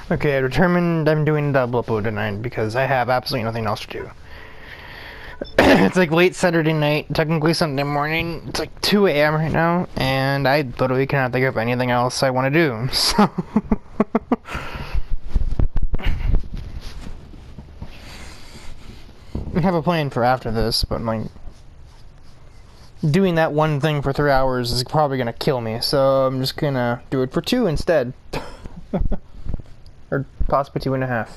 Okay, I determined I'm doing double upload tonight because I have absolutely nothing else to do. It's like late Saturday night, technically Sunday morning. It's like 2 a.m. right now, and I literally cannot think of anything else I want to do. So I have a plan for after this, but like doing that one thing for 3 hours is probably gonna kill me. So I'm just gonna do it for 2 instead, or possibly 2.5.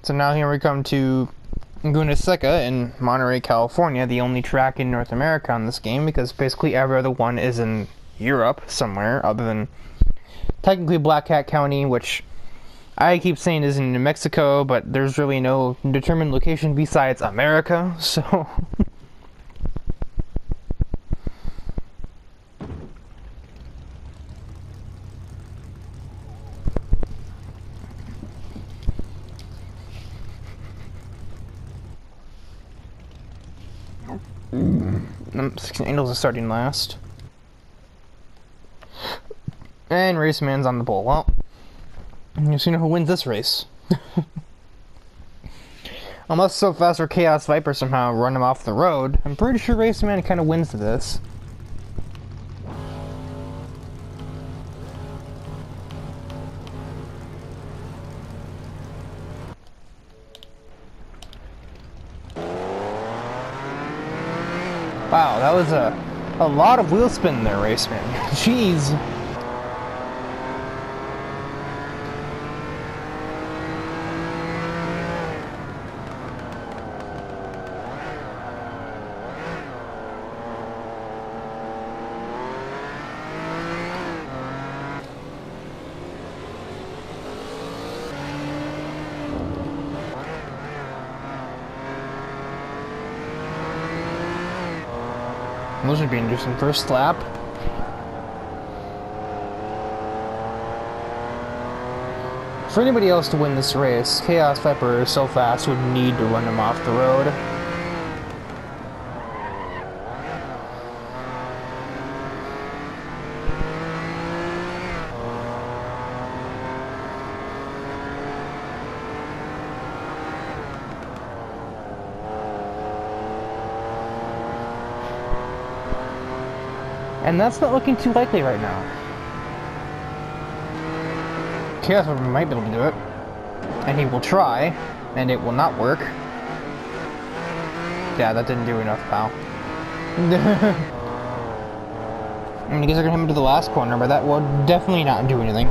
So now here we come to Laguna Seca in Monterey, California, the only track in North America on this game, because basically every other one is in Europe somewhere, other than technically Black Cat County, which I keep saying is in New Mexico, but there's really no determined location besides America, so Angels is starting last. And Raceman's on the pole. Well, you see who wins this race. Unless So Fast or Chaos Viper somehow run him off the road, I'm pretty sure Raceman kind of wins this. Wow, that was a lot of wheel spin there, Raceman. Jeez. Those would be interesting. First lap. For anybody else to win this race, Chaos Viper So Fast would need to run him off the road. And that's not looking too likely right now. Chaos Viper might be able to do it. And he will try, and it will not work. Yeah, that didn't do enough, pal. I mean, I guess they're gonna hit him to the last corner, but that will definitely not do anything.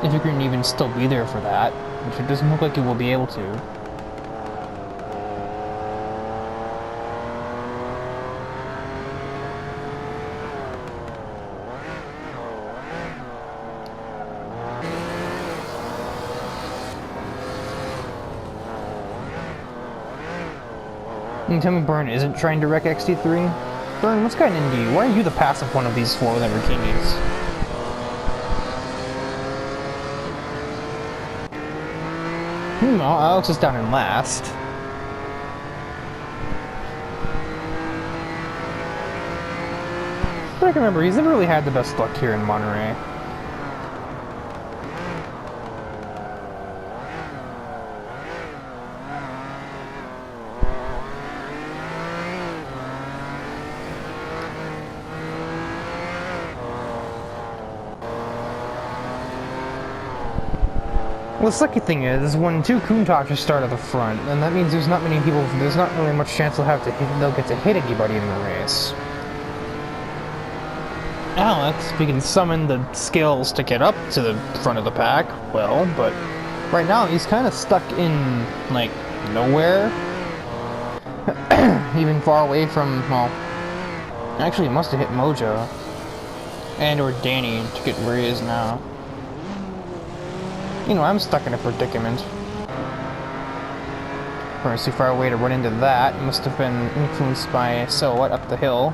If you can even still be there for that, which it doesn't look like you will be able to. You can tell me Burn isn't trying to wreck XT3? Burn, what's gotten into you? Why are you the passive one of these four Lamborghinis? Well, Alex is down in last. But I can remember, he's never really had the best luck here in Monterey. Well, the sucky thing is, when two Countachs start at the front, and that means there's not many people, there's not really much chance they'll get to hit anybody in the race. Alex, if he can summon the skills to get up to the front of the pack, well, but right now he's kind of stuck in, like, nowhere. Even far away from, well, actually he must have hit Mojo. And or Danny to get where he is now. You know, I'm stuck in a predicament. We're too far away to run into that. It must have been influenced by Silhouette up the hill.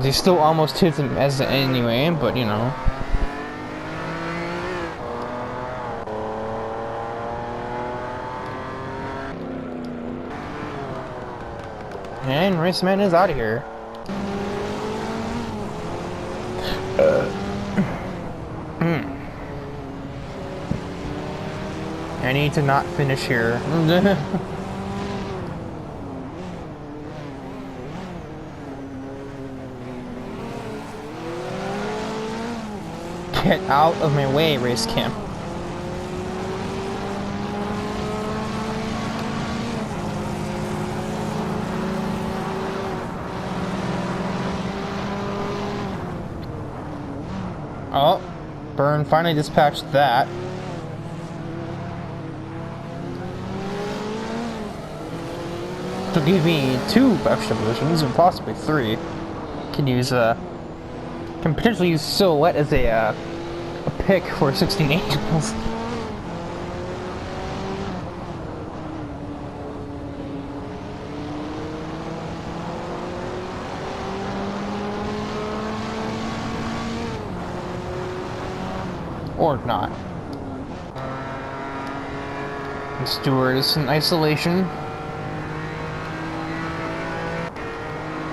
He still almost hits him as anyway, but you know. And Raceman is out of here. I need to not finish here. Get out of my way, race cam. Oh, Byrne finally dispatched that. To give me 2 extra positions, and possibly 3. Can potentially use Silhouette as a pick for 16 Angels. Or not. And Stewart is in isolation.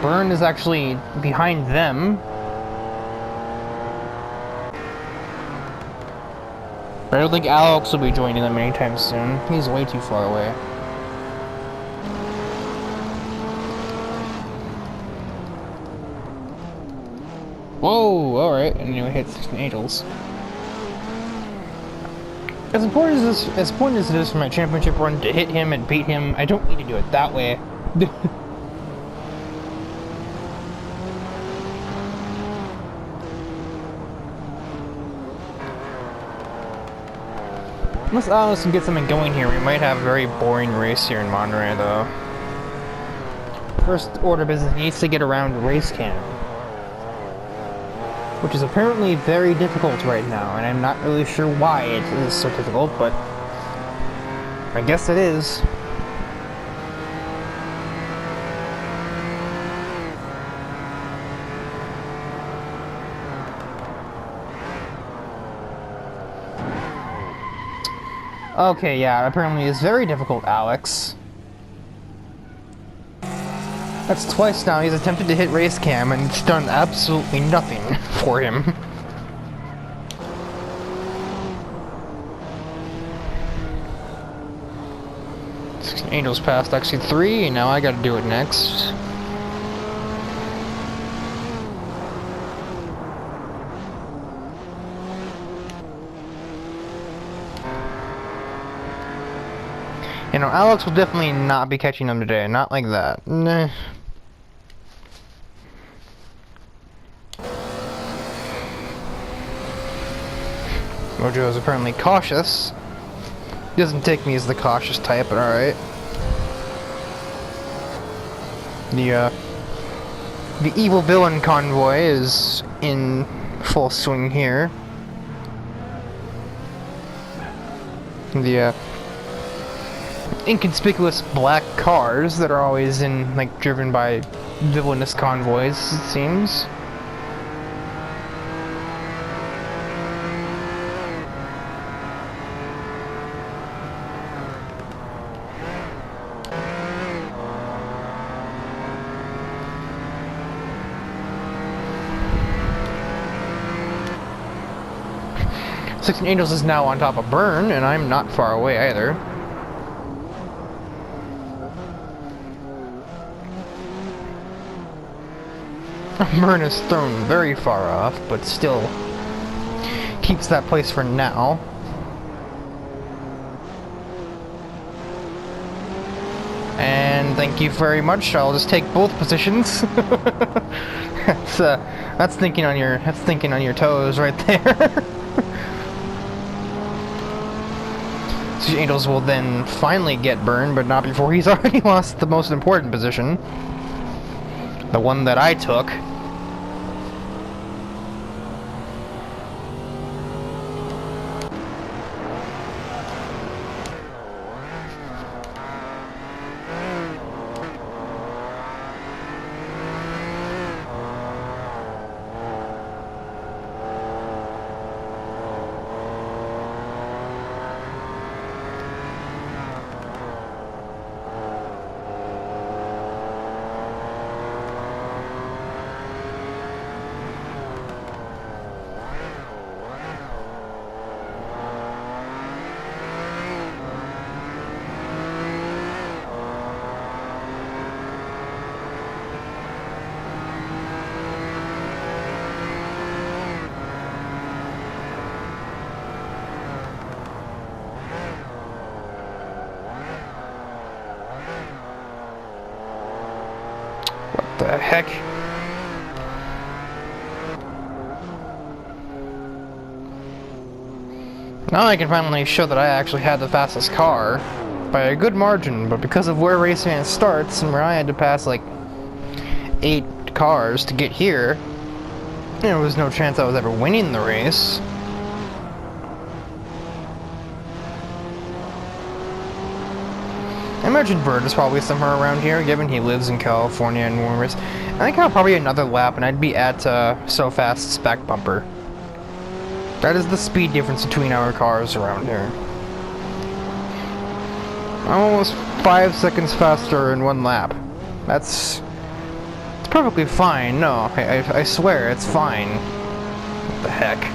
Byrne is actually behind them. But I don't think Alex will be joining them anytime soon. He's way too far away. Whoa, alright. And anyway, hit 16 Angels. As important as it is for my championship run to hit him and beat him, I don't need to do it that way. Unless Alex can get something going here, we might have a very boring race here in Monterey, though. First order of business needs to get around race cam, which is apparently very difficult right now, and I'm not really sure why it is so difficult, but I guess it is. Okay, yeah, apparently it's very difficult, Alex. That's twice now he's attempted to hit race cam and it's done absolutely nothing for him. Angels passed actually 3, and now I gotta do it next. You know, Alex will definitely not be catching them today. Not like that. Nah. Mojo is apparently cautious. He doesn't take me as the cautious type, but alright. The evil villain convoy is in full swing here. The inconspicuous black cars that are always driven by villainous convoys, it seems. Six Angels is now on top of Byrne, and I'm not far away either. Byrne is thrown very far off, but still keeps that place for now. And thank you very much. I'll just take both positions. That's thinking on your toes right there. So Angels will then finally get Byrne, but not before he's already lost the most important position. The one that I took. The heck? Now I can finally show that I actually had the fastest car by a good margin, but because of where Raceman starts and where I had to pass like 8 cars to get here, there was no chance I was ever winning the race. I imagine Bird is probably somewhere around here, given he lives in California and Warmers. I think I'll probably another lap and I'd be at So Fast's back bumper. That is the speed difference between our cars around here. I'm almost 5 seconds faster in 1 lap. It's perfectly fine. No, I swear, it's fine. What the heck?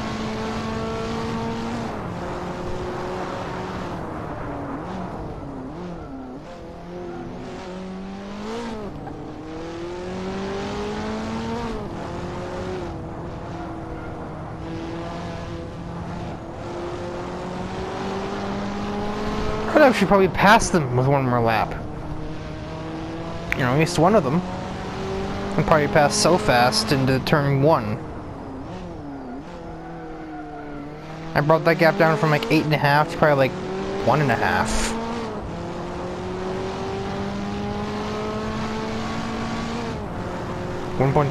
I'd actually probably pass them with 1 more lap. You know, at least one of them. I'd probably pass So Fast into turn 1. I brought that gap down from like 8.5 to probably like 1.5.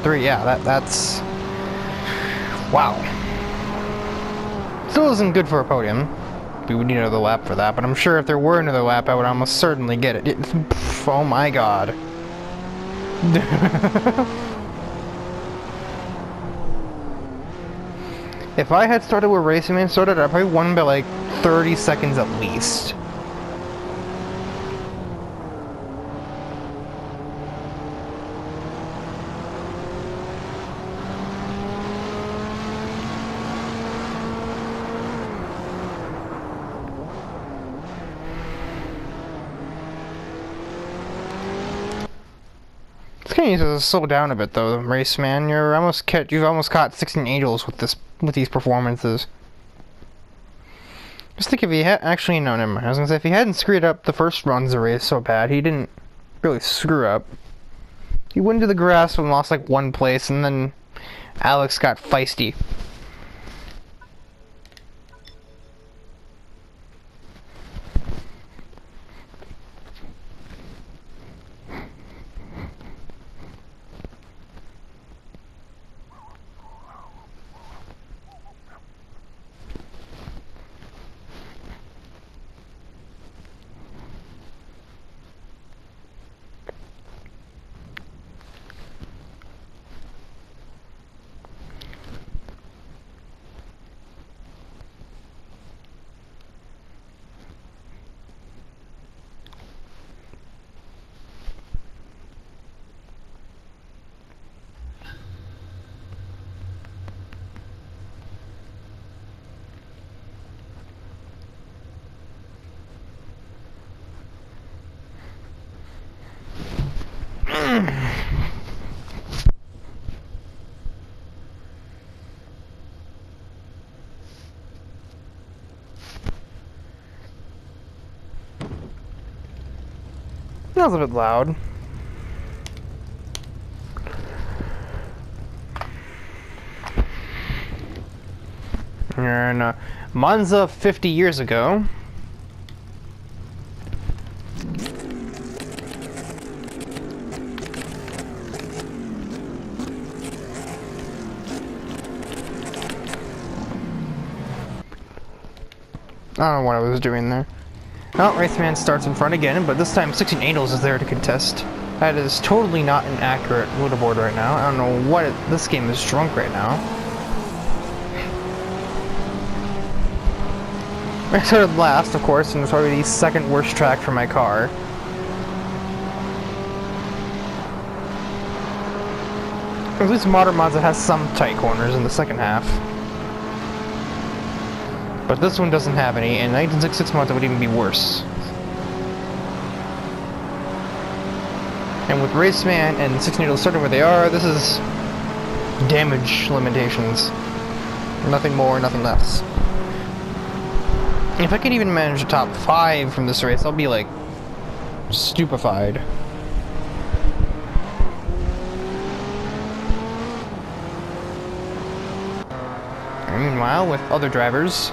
.3, yeah, that's... Wow. Still isn't good for a podium. We would need another lap for that, but I'm sure if there were another lap, I would almost certainly get it. Oh my god. If I had started where Racing Man started, I'd probably won by like 30 seconds at least. You need to slow down a bit though, Race Man. You've almost caught 16 angels with these performances. Just think if he had actually no, never mind. I was gonna say if he hadn't screwed up the first runs of the race so bad, he didn't really screw up. He went into the grass and lost like 1 place, and then Alex got feisty. That was a bit loud. And Monza 50 years ago. I don't know what I was doing there. Well, Raceman starts in front again, but this time 16 Angels is there to contest. That is totally not an accurate leaderboard right now. I don't know what this game is drunk right now. I started last, of course, and it was probably the 2nd worst track for my car. At least Modern Monza has some tight corners in the second half. But this one doesn't have any, and 1966 Monza would even be worse. And with Raceman and 16 Needles starting where they are, this is damage limitations. Nothing more, nothing less. If I can even manage a top 5 from this race, I'll be like stupefied. Meanwhile, with other drivers,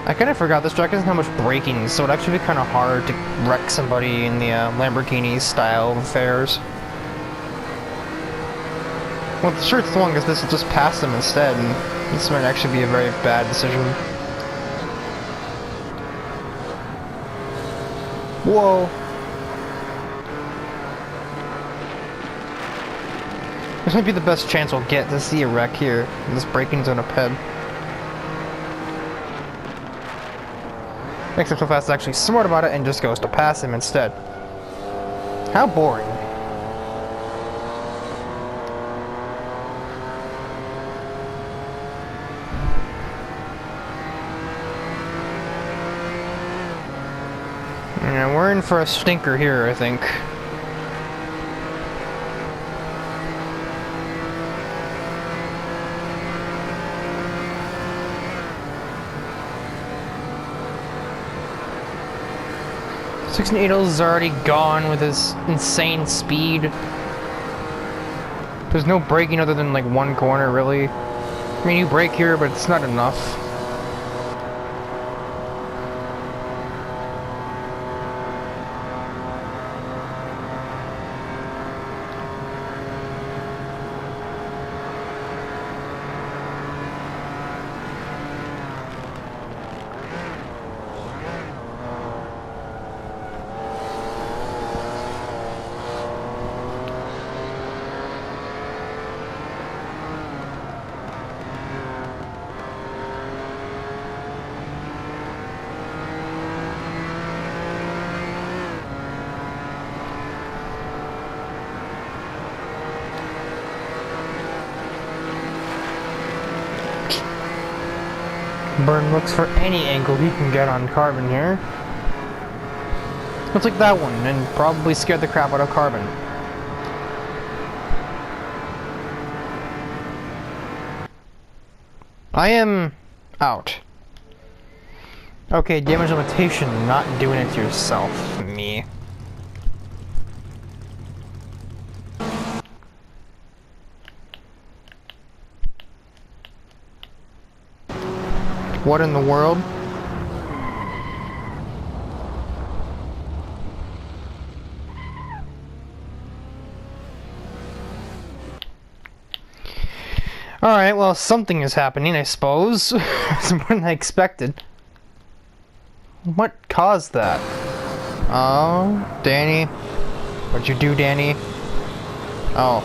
I kind of forgot this track doesn't have much braking, so it'd actually be kind of hard to wreck somebody in the Lamborghini style affairs. Well, sure, it's long as this will just pass them instead, and this might actually be a very bad decision. Whoa! This might be the best chance we'll get to see a wreck here, in this braking zone up ahead. Makes him so fast, actually smart about it, and just goes to pass him instead. How boring. Yeah, we're in for a stinker here, I think. Six Needles is already gone with his insane speed. There's no braking other than like one corner, really. I mean, you brake here, but it's not enough. Burn looks for any angle he can get on Carbon here. Looks like that one, and probably scared the crap out of Carbon. I am out. Okay, damage limitation, not doing it to yourself. Me. What in the world? Alright, well, something is happening, I suppose. It's more than I expected. What caused that? Oh, Danny. What'd you do, Danny? Oh.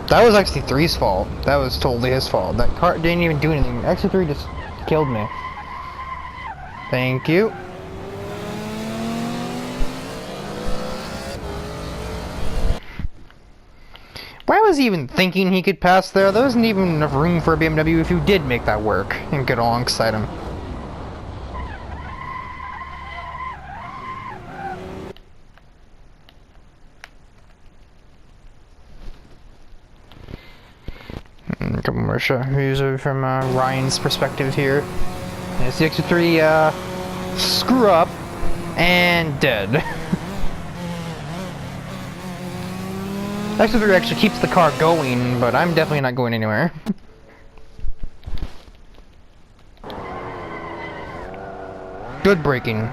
That was actually 3's fault. That was totally his fault. That car didn't even do anything. Actually, 3 just killed me. Thank you. Why was he even thinking he could pass there? There wasn't even enough room for a BMW if you did make that work and get alongside him. A couple more views from Ryan's perspective here. It's the X3 screw up and dead. X3 actually keeps the car going, but I'm definitely not going anywhere. Good braking.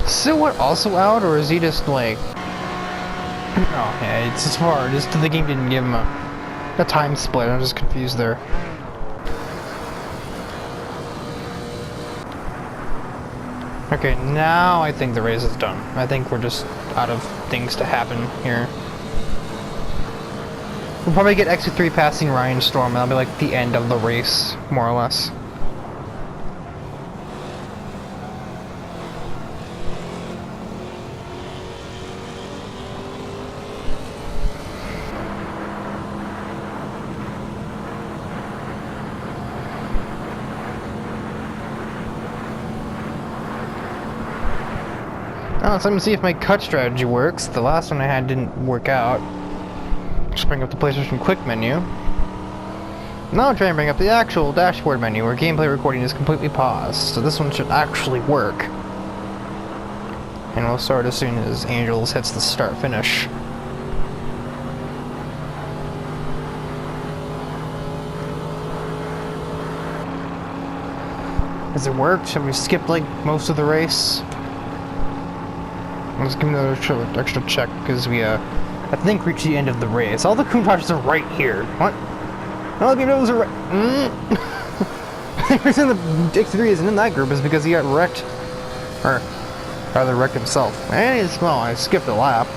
Silhouette also out, or is he just like... Oh, yeah, it's as far, just the game didn't give him a time split. I'm just confused there. Okay, now I think the race is done. I think we're just out of things to happen here. We'll probably get X3 passing Ryan Storm, and that'll be like the end of the race, more or less. Oh, so let me see if my cut strategy works. The last one I had didn't work out. Just bring up the PlayStation Quick menu. Now I'll try and bring up the actual dashboard menu where gameplay recording is completely paused. So this one should actually work. And we'll start as soon as Angels hits the start finish. Has it worked? Have we skipped like most of the race? Let's give me another extra check because we I think reached the end of the race. All the Countachs are right here. What? All the those are right. The reason the X3 isn't in that group is because he got wrecked, or rather wrecked himself. And it's well, I skipped a lap.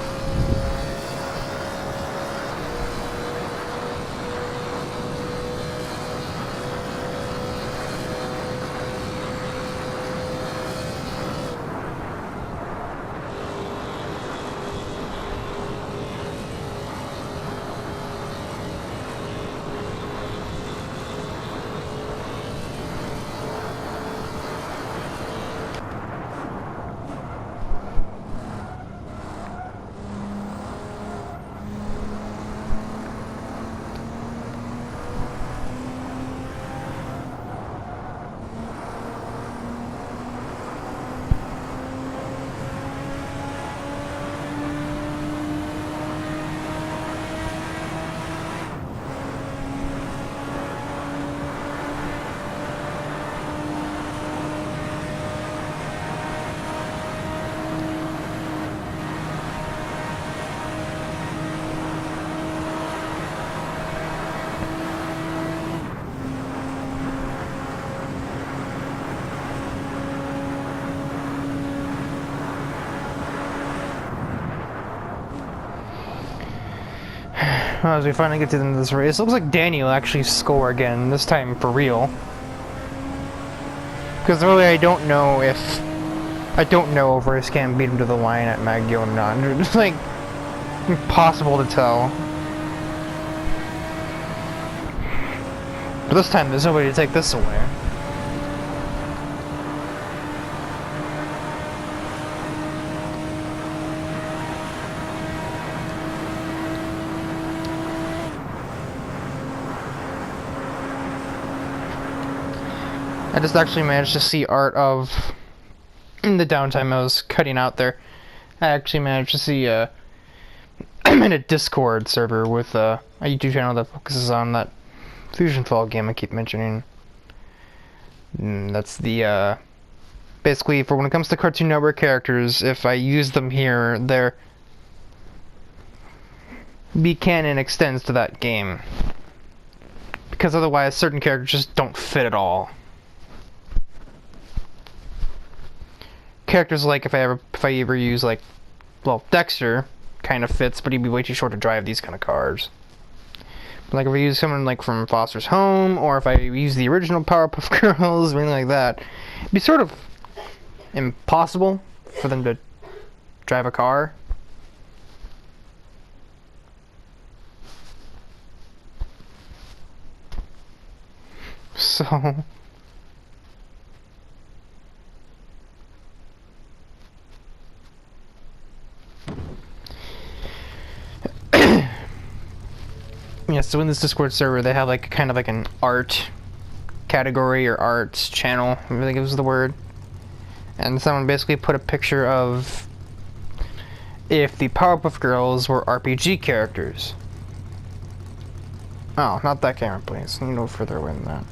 As we finally get to the end of this race, it looks like Danny will actually score again, this time for real. Because really I don't know if Race can beat him to the line at Maggio or not. It's like impossible to tell. But this time there's nobody to take this away. I just actually managed to see art of, in the downtime I was cutting out there, I actually managed to see, I'm in a Discord server with a YouTube channel that focuses on that Fusion Fall game I keep mentioning. That's the, basically, for when it comes to Cartoon Network characters, if I use them here, their canon extends to that game. Because otherwise, certain characters just don't fit at all. Characters like if I ever use like, well, Dexter kind of fits, but he'd be way too short to drive these kind of cars. But like if I use someone like from Foster's Home, or if I use the original Powerpuff Girls or anything like that, it'd be sort of impossible for them to drive a car. So yeah, so in this Discord server, they have like kind of like an art category or arts channel, I think it was the word. And someone basically put a picture of if the Powerpuff Girls were RPG characters. Oh, not that camera, please. You know, further away than that.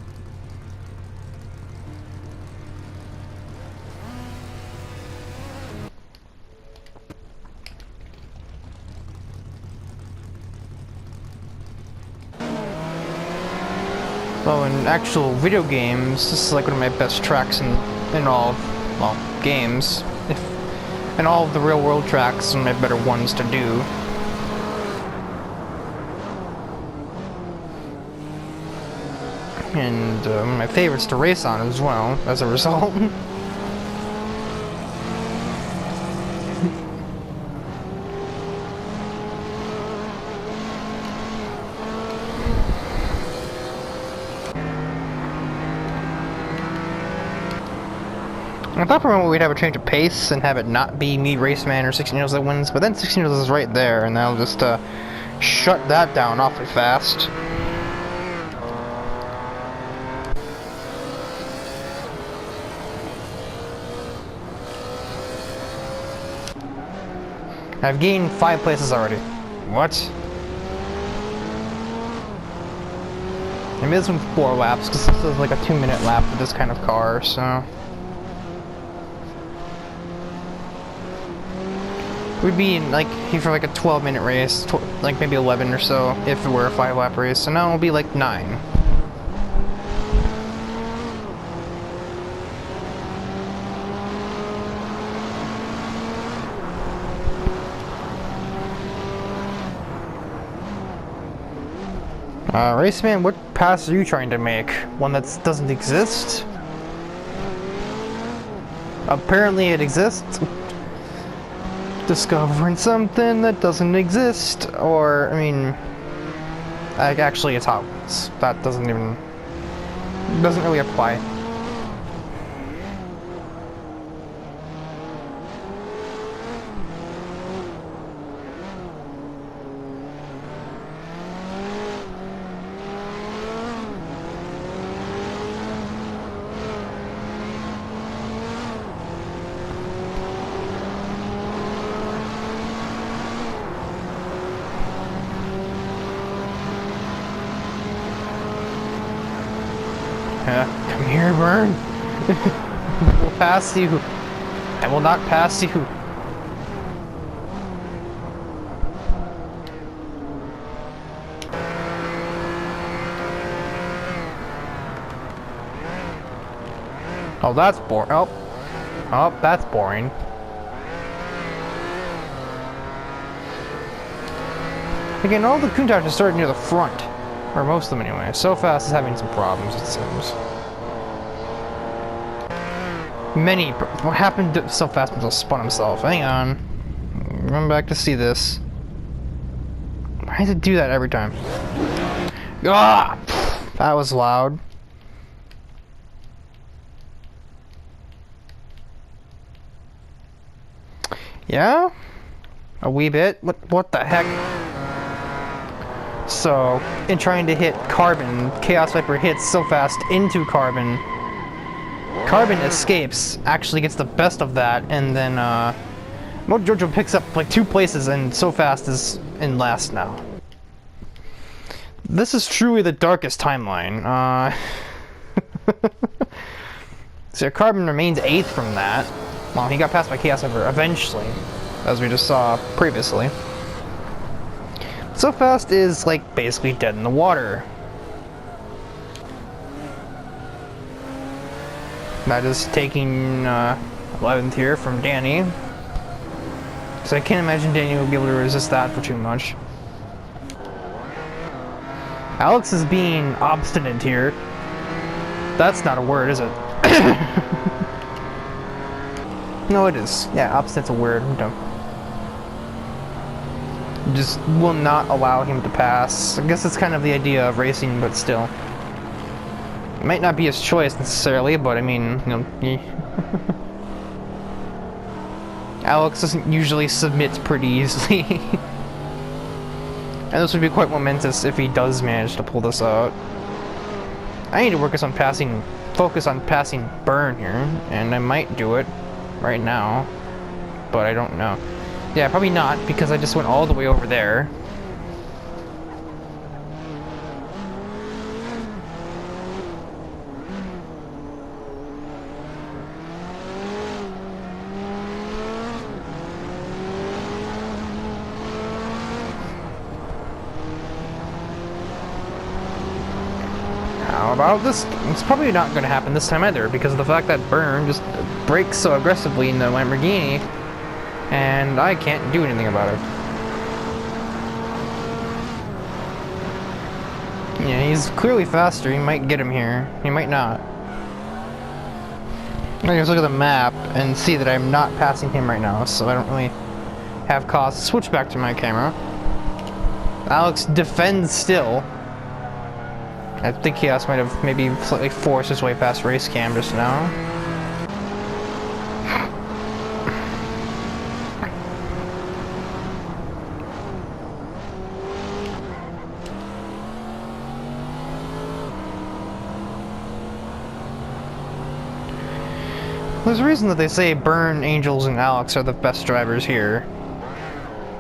Well, in actual video games, this is like one of my best tracks in all, well, games. In all of the real world tracks, some of my better ones to do. And one of my favorites to race on as well, as a result. I thought for a moment we'd have a change of pace and have it not be me, Raceman, or 16 Needles that wins, but then 16 Needles is right there, and that'll just shut that down awfully fast. I've gained 5 places already. What? Maybe this one's 4 laps, because this is like a 2-minute lap with this kind of car, so... We'd be in, like, here for like a 12-minute race, like maybe 11 or so, if it were a 5-lap race, so now it'll be like 9. Raceman, what pass are you trying to make? One that doesn't exist? Apparently it exists. Discovering something that doesn't exist, or, I mean, like, actually it's Hot Wheels. That doesn't really apply. Come here, Burn. I will pass you. I will not pass you. Oh, that's boring. Oh, that's boring. Again, all the Countach are starting near the front. Or most of them anyway. So Fast is having some problems, it seems. What happened to So Fast until spun himself? Hang on. Run back to see this. Why does it do that every time? Ah! That was loud. Yeah? A wee bit? What the heck? So, in trying to hit Carbon, Chaos Viper hits So Fast into Carbon. Carbon escapes, actually gets the best of that, and then Mojojo picks up like 2 places, and So Fast is in last now. This is truly the darkest timeline. So Carbon remains 8th from that. Well, he got passed by Chaos Viper eventually, as we just saw previously. So Fast is, like, basically dead in the water. That is taking 11th here from Danny. So I can't imagine Danny will be able to resist that for too much. Alex is being obstinate here. That's not a word, is it? No, it is. Yeah, obstinate's a word. I'm dumb. Just will not allow him to pass. I guess it's kind of the idea of racing, but still. It might not be his choice necessarily, but I mean, you know, Alex doesn't usually submit pretty easily. And this would be quite momentous if he does manage to pull this out. I need to focus on passing Burn here, and I might do it right now, but I don't know. Yeah, probably not, because I just went all the way over there. How about this? It's probably not going to happen this time either, because of the fact that Burn just brakes so aggressively in the Lamborghini, and I can't do anything about it. Yeah, he's clearly faster. He might get him here. He might not. I can just look at the map and see that I'm not passing him right now, so I don't really have cause to switch back to my camera. Alex defends still. I think Chaos might have maybe slightly forced his way past race cam just now. There's a reason that they say Burn, Angels, and Alex are the best drivers here.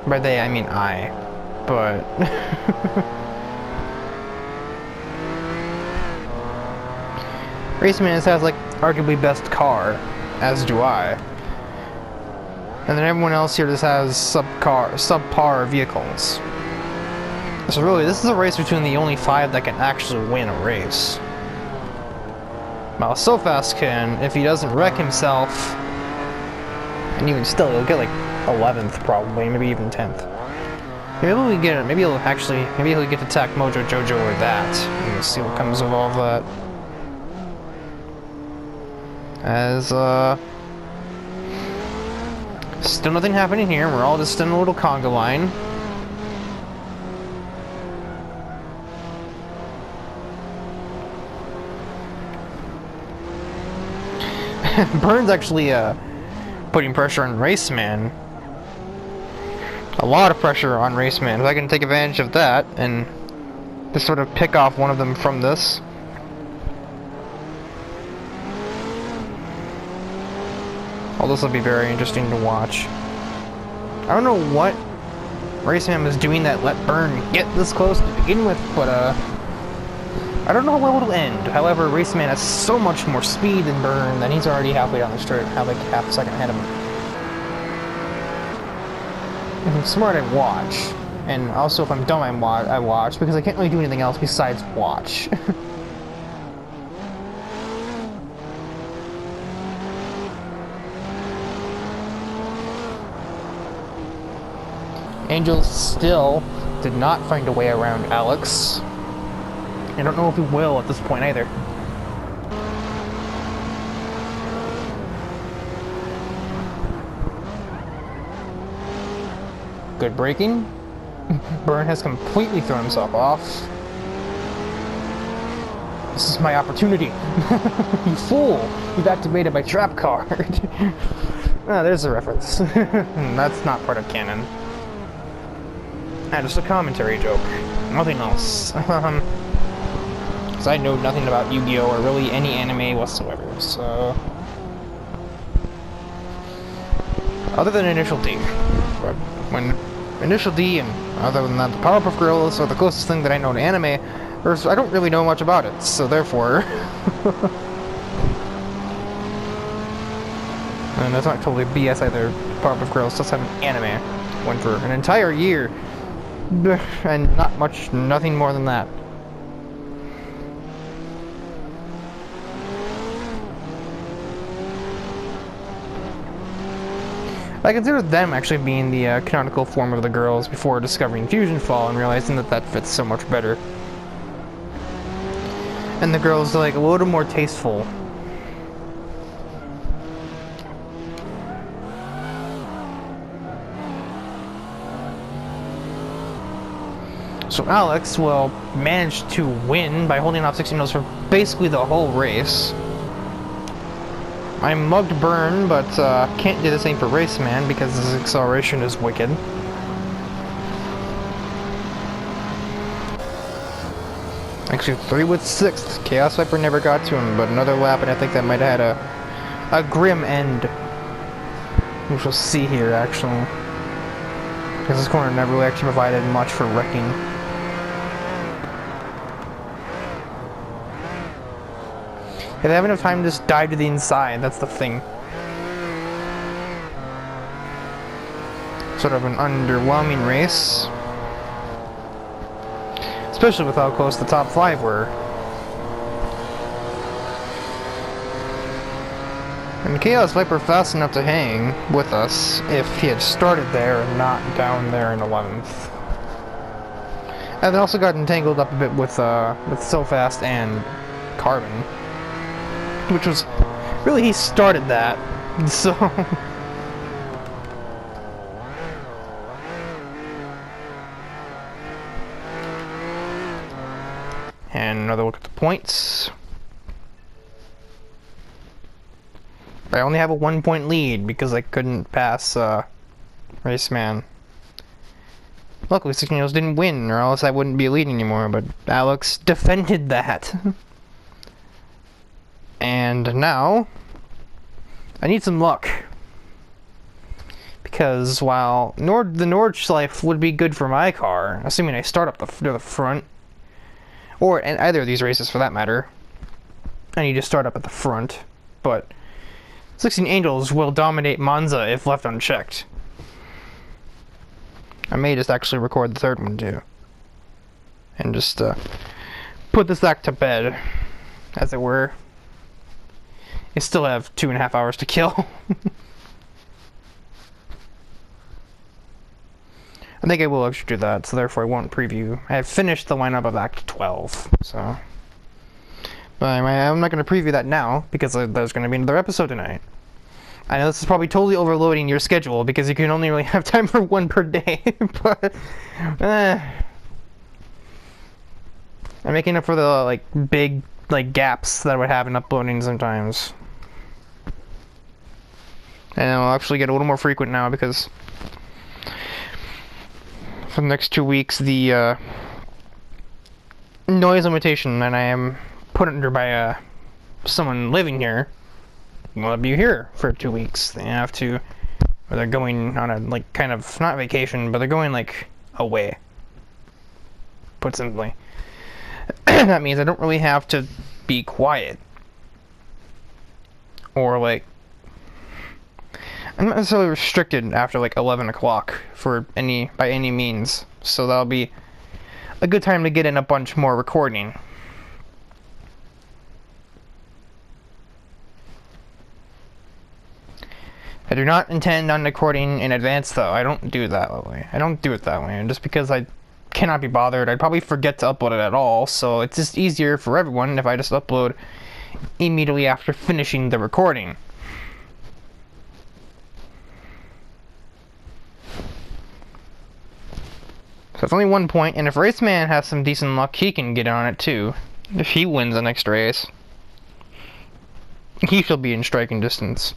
By they, I mean I. But... Raceman has, like, arguably best car, as do I. And then everyone else here just has subpar vehicles. So really, this is a race between the only 5 that can actually win a race. While So Fast can, if he doesn't wreck himself, and even still, he'll get like 11th probably, maybe even 10th. Maybe we get it. Maybe he'll get to attack Mojo Jojo or that. And we'll see what comes of all of that. As still nothing happening here. We're all just in a little conga line. Burn's actually putting pressure on Raceman. A lot of pressure on Raceman. If I can take advantage of that and just sort of pick off one of them from this. Well, this will be very interesting to watch. I don't know what Raceman was doing that let Burn get this close to begin with, but I don't know how well it'll end. However, Raceman has so much more speed than Burn that he's already halfway down the straight, like half a second ahead of him. If I'm smart, I watch. And also, if I'm dumb, I watch, because I can't really do anything else besides watch. Angel still did not find a way around Alex. I don't know if he will at this point either. Good braking. Burn has completely thrown himself off. This is my opportunity. You fool! You've activated my trap card. Ah, there's a reference. That's not part of canon. Ah, just a commentary joke. Nothing else. Because I know nothing about Yu-Gi-Oh! Or really any anime whatsoever, so... Other than Initial D. But when Initial D and other than that, the Powerpuff Girls are the closest thing that I know to anime, I don't really know much about it, so therefore... And that's not totally BS either. Powerpuff Girls does have an anime. Went for an entire year. And nothing more than that. I consider them actually being the canonical form of the girls before discovering Fusion Fall and realizing that that fits so much better. And the girls are like a little more tasteful. So Alex will manage to win by holding off 16 notes for basically the whole race. I mugged Burn, but can't do the same for Raceman because his acceleration is wicked. Actually, 3 with 6th. Chaos Viper never got to him, but another lap, and I think that might have had a grim end. Which we'll see here, actually. Because this corner never really actually provided much for wrecking. If they have enough time to just dive to the inside, that's the thing. Sort of an underwhelming race. Especially with how close the top 5 were. And Chaos Viper fast enough to hang with us if he had started there and not down there in 11th. And then also got entangled up a bit with So Fast and Carbon. Which was, really he started that, so... And another look at the points. I only have a 1-point lead because I couldn't pass Raceman. Luckily, 16 Years didn't win, or else I wouldn't be a lead anymore, but Alex defended that. And now, I need some luck. Because while the Nordschleife would be good for my car, assuming I start up the front, or in either of these races for that matter, I need to start up at the front, but 16 Angels will dominate Monza if left unchecked. I may just actually record the third one too, and just put this back to bed, as it were. I still have 2.5 hours to kill. I think I will actually do that, so therefore I won't preview. I have finished the lineup of Act 12, so... But anyway, I'm not going to preview that now, because there's going to be another episode tonight. I know this is probably totally overloading your schedule, because you can only really have time for one per day, but... I'm making up for the, big, gaps that I would have in uploading sometimes. And I'll actually get a little more frequent now, because... for the next 2 weeks, the noise limitation that I am put under by someone living here will be here for 2 weeks. They have to, or they're going on a kind of not vacation, but they're going away. Put simply, that means I don't really have to be quiet, or I'm not necessarily restricted after 11 o'clock by any means, so that'll be a good time to get in a bunch more recording. I do not intend on recording in advance, though. I don't do it that way. And just because I cannot be bothered, I'd probably forget to upload it at all, so it's just easier for everyone if I just upload immediately after finishing the recording. So it's only 1 point, and if Raceman has some decent luck, he can get on it too. If he wins the next race, he shall be in striking distance.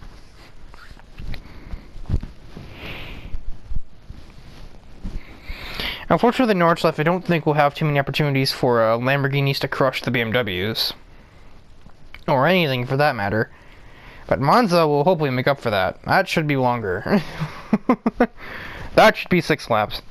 Unfortunately, the Nordschleife, I don't think we'll have too many opportunities for Lamborghinis to crush the BMWs. Or anything for that matter. But Monza will hopefully make up for that. That should be longer. That should be 6 laps.